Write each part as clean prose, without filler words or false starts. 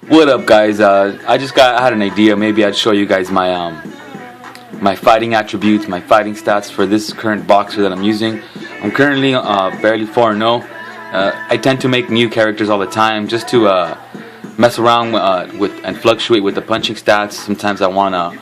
What up, guys? I had an idea. Maybe I'd show you guys my fighting attributes, my fighting stats for this current boxer that I'm using. I'm currently barely 4-0. I tend to make new characters all the time just to mess around with and fluctuate with the punching stats. Sometimes I want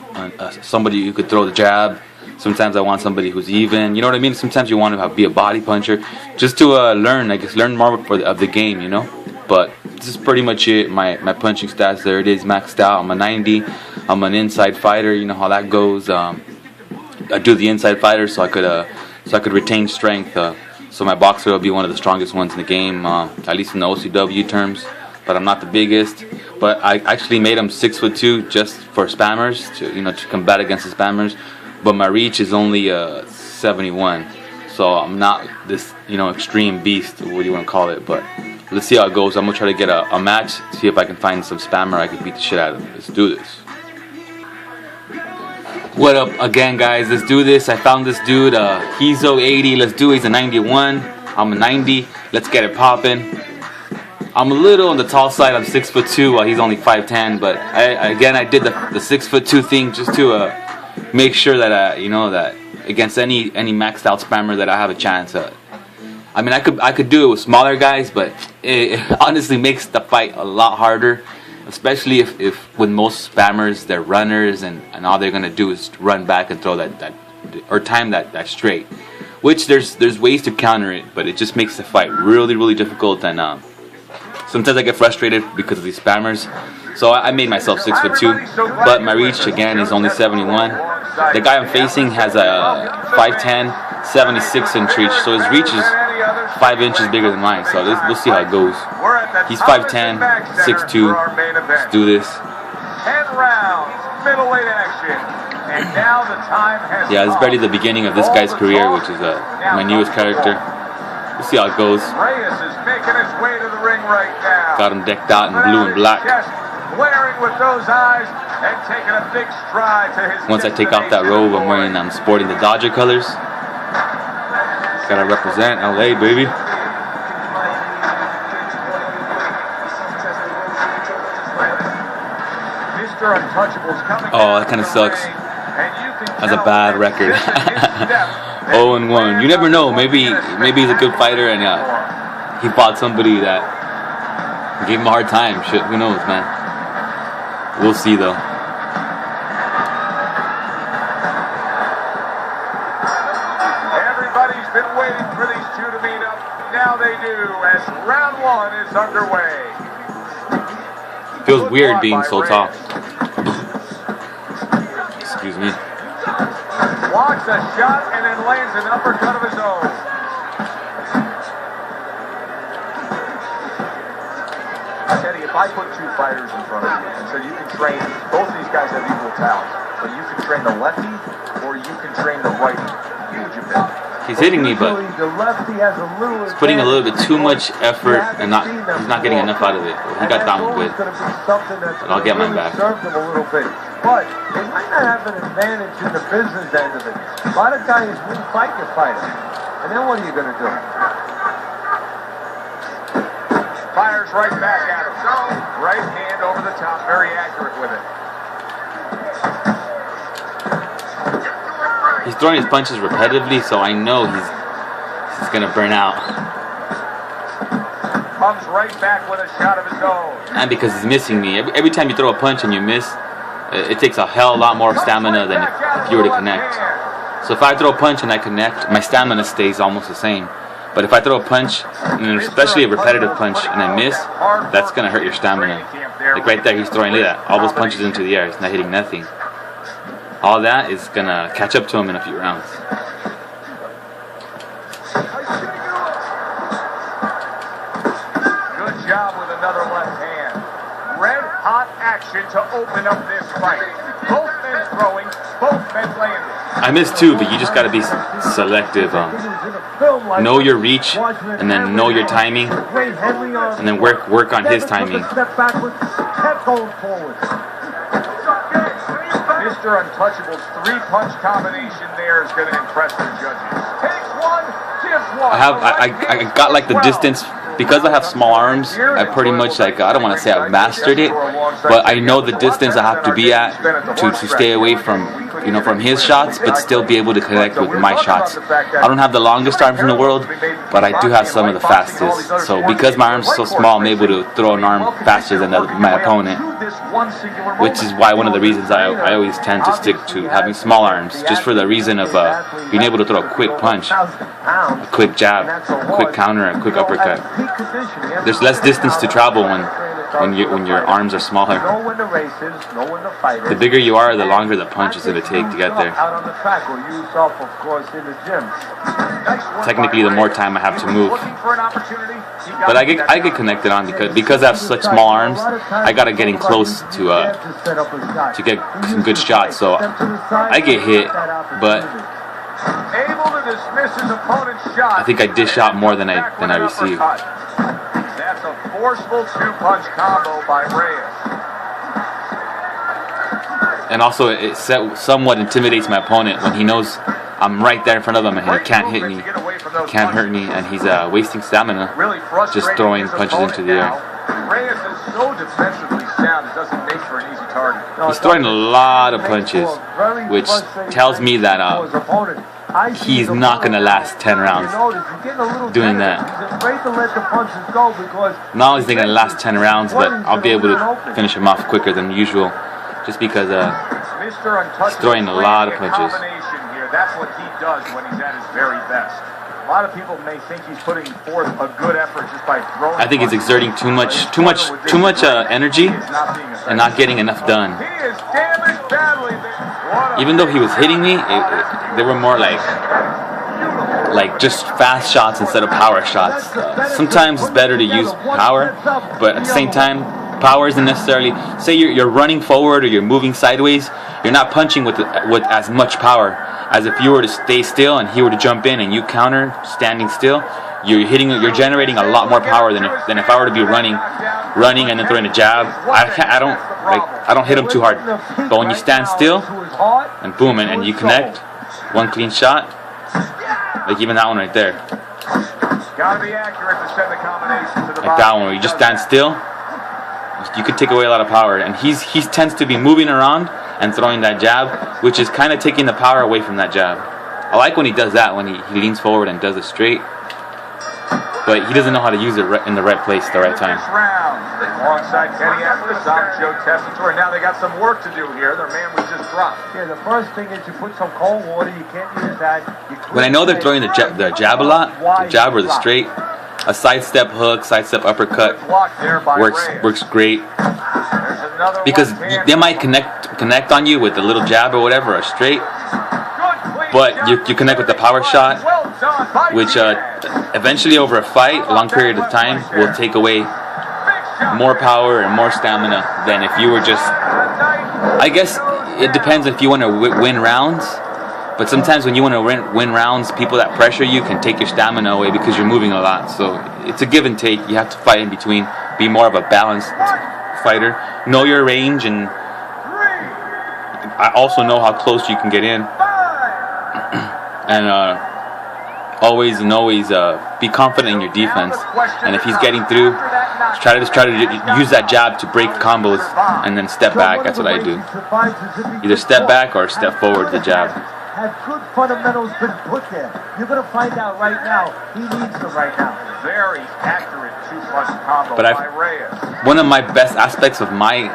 somebody who could throw the jab. Sometimes I want somebody who's even. You know what I mean? Sometimes you want to be a body puncher, just to learn more of the game. You know. But this is pretty much it. My punching stats, there it is, maxed out. I'm a 90. I'm an inside fighter. You know how that goes. I do the inside fighter so I could retain strength. So my boxer will be one of the strongest ones in the game, at least in the OCW terms. But I'm not the biggest. But I actually made him 6'2" just for spammers, to combat against the spammers. But my reach is only 71. So I'm not this extreme beast, what do you want to call it? But let's see how it goes. I'm gonna try to get a match, see if I can find some spammer I can beat the shit out of. Let's do this. What up again, guys? Let's do this. I found this dude. He's 80. Let's do it. He's a 91. I'm a 90. Let's get it popping. I'm a little on the tall side. I'm 6'2", while he's only 5'10". But I did the 6'2" thing just to make sure that that against any maxed out spammer that I have a chance. I mean, I could do it with smaller guys, but it honestly makes the fight a lot harder, especially if with most spammers they're runners and all they're gonna do is run back and throw that or time that straight. Which there's ways to counter it, but it just makes the fight really difficult. And sometimes I get frustrated because of these spammers. So I made myself 6'2", but my reach again is only 71. The guy I'm facing has a 5'10", 76 inch reach, so his reach is 5 inches bigger than mine. So we'll see how it goes. He's 5'10", 6'2". Let's do this. 10 rounds, middleweight action. And now the time has Yeah, this is barely the beginning of this guy's career, which is my newest character. We'll see how it goes. Reyes is making his way to the ring right now. Got him decked out in blue and black. Glaring with those eyes and taking a big stride to his Once I take off that robe, I'm sporting the Dodger colors. Gotta represent LA, baby. Mr. Untouchable's coming. Oh, that kind of sucks. That's a bad record. 0-1. You never know. Maybe he's a good fighter and he fought somebody that gave him a hard time. Shit, who knows, man? We'll see though. Everybody's been waiting for these two to meet up. Now they do, as round one is underway. Feels weird being so tall. Excuse me. Blocks a shot and then lands an uppercut of his own. Teddy, if I put two fighters in front of you and so you can train, both of these guys have equal talent, but you can train the lefty or you can train the righty, who would you pick? He's hitting me, but he's putting a little bit too much effort and he's not getting enough out of it. He got that one good, but I'll get mine back. But they might not have an advantage in the business end of it. A lot of guys wouldn't fight your fighter. And then what are you going to do? Fires right back at him. Right hand over the top, very accurate with it. He's throwing his punches repetitively, so I know he's going to burn out. Comes right back with a shot of his own. And because he's missing me. Every time you throw a punch and you miss, it takes a hell of a lot more stamina than if you were to connect. So if I throw a punch and I connect, my stamina stays almost the same. But if I throw a punch, and especially a repetitive punch, and I miss, that's going to hurt your stamina. Like right there, he's throwing like that. All those punches into the air. He's not hitting nothing. All that is going to catch up to him in a few rounds. Good job with another left hand. Red hot action to open up this fight. Both men throwing, both men landing. I missed too, but you just got to be selective. Know your reach, and then know your timing, and then work on his timing. Mr. Untouchable's three-punch combination there is going to impress the judges. Takes one, gives one. I got like the distance because I have small arms, I pretty much, like, I don't want to say I've mastered it, but I know the distance I have to be at to stay away from, you know, from his shots, but still be able to connect with my shots. I don't have the longest arms in the world, but I do have some of the fastest. So because my arms are so small, I'm able to throw an arm faster than my opponent, which is why one of the reasons I always tend to stick to having small arms, just for the reason of being able to throw a quick punch, a quick jab, a quick counter, a quick uppercut. There's less distance to travel when your arms are smaller. The bigger you are, the longer the punch is going to take to get there. Technically, the more time I have to move. But I get connected on because I have such small arms. I gotta get in close to get some good shots. So I get hit, but I think I dish out more than I receive. That's a forceful two-punch combo by Reyes. And also, it somewhat intimidates my opponent when he knows I'm right there in front of him and he can't hit me, can't hurt me, and he's wasting stamina just throwing punches into the air. Reyes is so defensively sound, it doesn't make for an easy target. He's throwing a lot of punches, which tells me that he's not going to last 10 rounds doing that. Not only is he going to last 10 rounds, but I'll be able to finish him off quicker than usual, just because he's throwing a lot of punches. That's what he does when he's at his very best. A lot of people may think he's putting forth a good effort just by throwing. I think he's exerting too much energy and not getting enough done. He is damaged badly. Even though he was hitting me, they were more like just fast shots instead of power shots. Sometimes it's better to use power, but at the same time, power isn't necessarily. Say you're running forward or you're moving sideways, you're not punching with as much power as if you were to stay still and he were to jump in and you counter standing still. You're generating a lot more power than if I were to be running and then throwing a jab. I don't hit him too hard. But when you stand still and boom and you connect, one clean shot, like even that one right there, Gotta be accurate to send the combination to the like that one where you just stand still, you could take away a lot of power. And he tends to be moving around and throwing that jab, which is kind of taking the power away from that jab. I like when he does that, when he leans forward and does it straight, but he doesn't know how to use it in the right place at the right time. Alongside Kenny Atlas, I'm Joe Tessitore. Now they got some work to do here. Their man was just dropped. Yeah, the first thing is you put some cold water. You can't use that. When I know they're throwing the jab a lot, the jab or the straight, a sidestep hook, sidestep uppercut works great, because they might connect on you with a little jab or whatever, or straight, but you connect with the power shot, which eventually over a fight, a long period of time, will take away more power and more stamina than if you were just. I guess it depends if you want to win rounds, but sometimes when you want to win rounds, people that pressure you can take your stamina away because you're moving a lot. So it's a give and take. You have to fight in between, be more of a balanced fighter, know your range, and I also know how close you can get in, and always be confident in your defense. And if he's getting through, try to use that jab to break combos and then step back. That's what I do. Either step back or step forward to the jab. Have good fundamentals been put there? You're going to find out right now. He needs them right now. Very accurate two-punch combo by Reyes. One of my best aspects of my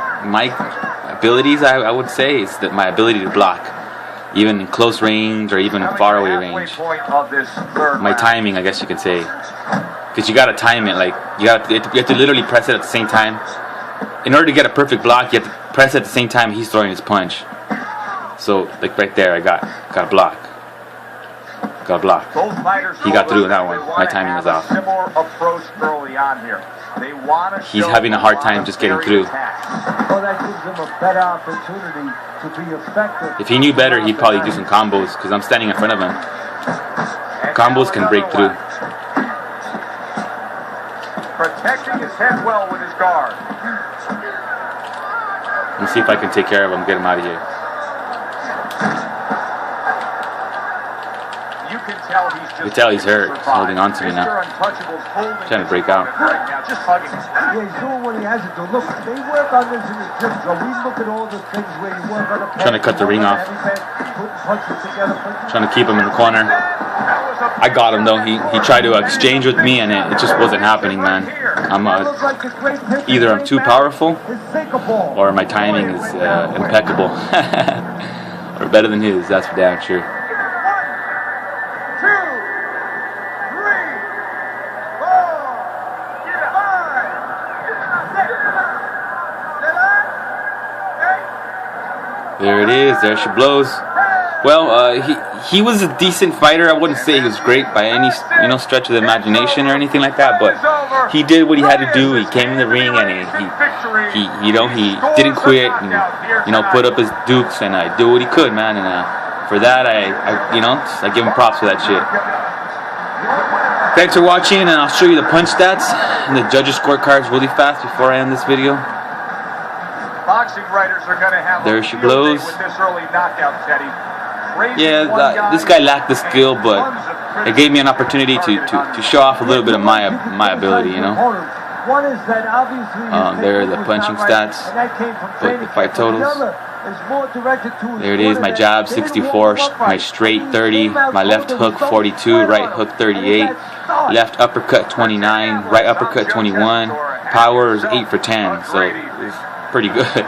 abilities, I would say, is that my ability to block, even in close range or even in far away range. My timing, I guess you could say, because you got to time it. Like you have to literally press it at the same time. In order to get a perfect block, you have to press it at the same time he's throwing his punch. So, like right there, I got a block. Got a block. He got through in that one. My timing was off. He's having a hard time just getting through. If he knew better, he'd probably do some combos, because I'm standing in front of him. Combos can break through. Protecting his head well with his guard. Let's see if I can take care of him, get him out of here. You can tell he's just You can tell he's hurt. He's holding on to me now. Trying to break out. Right now, just hugging him. Yeah, he's doing what he has to do. Look, they work on this in the gym, so we look at all the things where you work on a Trying to cut the ring off. Trying to keep him in the corner. I got him though. He tried to exchange with me, and it just wasn't happening, man. Either I'm too powerful, or my timing is impeccable, or better than his. That's for damn sure. 1, 2, 3, 4, 5, 6, 7, 8. There it is. There she blows. Well, he was a decent fighter. I wouldn't say he was great by any stretch of the imagination or anything like that, but he did what he had to do. He came in the ring and he didn't quit and put up his dukes and do what he could, man. And for that, I give him props for that shit. Thanks for watching, and I'll show you the punch stats and the judges' scorecards really fast before I end this video. Boxing writers are going to have there she blows. With this early knockout, Teddy. Yeah, this guy lacked the skill, but it gave me an opportunity to show off a little bit of my ability, you know. There are the punching stats, the fight totals. There it is, my jab 64, my straight 30, my left hook 42, right hook 38, left uppercut 29, right uppercut 21, power is 8 for 10, so it's pretty good.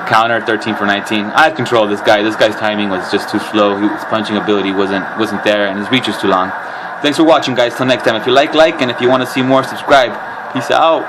Counter 13 for 19. I had control of this guy. This guy's timing was just too slow. His punching ability wasn't there, and his reach was too long. Thanks for watching, guys. Till next time. If you like, and if you want to see more, subscribe. Peace out.